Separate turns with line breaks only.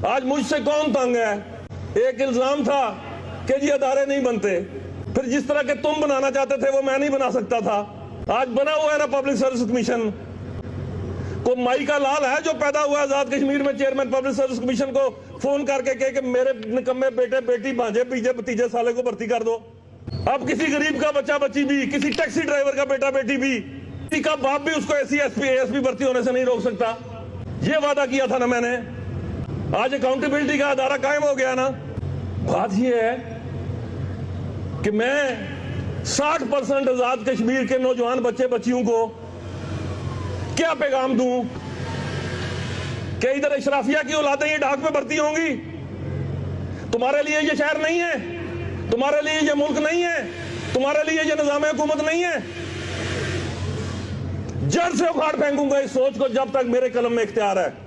आज मुझसे कौन तंग है? एक इल्जाम था कि जी अदारे नहीं बनते, फिर जिस तरह के तुम बनाना चाहते थे वो मैं नहीं बना सकता था। आज बना हुआ है ना पब्लिक सर्विस कमीशन। को माई का लाल है जो पैदा हुआ आजाद कश्मीर में, चेयरमैन पब्लिक सर्विस कमीशन को फोन करके कहे कि मेरे निकम्मे बेटे बेटी भांजे पीछे भतीजे साले को भर्ती कर दो। अब किसी गरीब का बच्चा बच्ची भी, किसी टैक्सी ड्राइवर का बेटा बेटी भी, किसी का बाप भी उसको एससी एसपी एएसपी भर्ती होने से नहीं रोक सकता। ये वादा किया था ना मैंने। आज अकाउंटेबिलिटी का अदारा कायम हो गया ना। बात यह है कि मैं 60% आजाद कश्मीर के नौजवान बच्चे बच्चियों को क्या पैगाम दूं कि इधर अशराफिया की औलादें ये ढाक पे भर्ती होंगी? तुम्हारे लिए ये शहर नहीं है, तुम्हारे लिए ये मुल्क नहीं है, तुम्हारे लिए ये निजाम हुकूमत नहीं है। जड़ से उखाड़ फेंकूंगा इस सोच को जब तक मेरे कलम में इख्तियार है।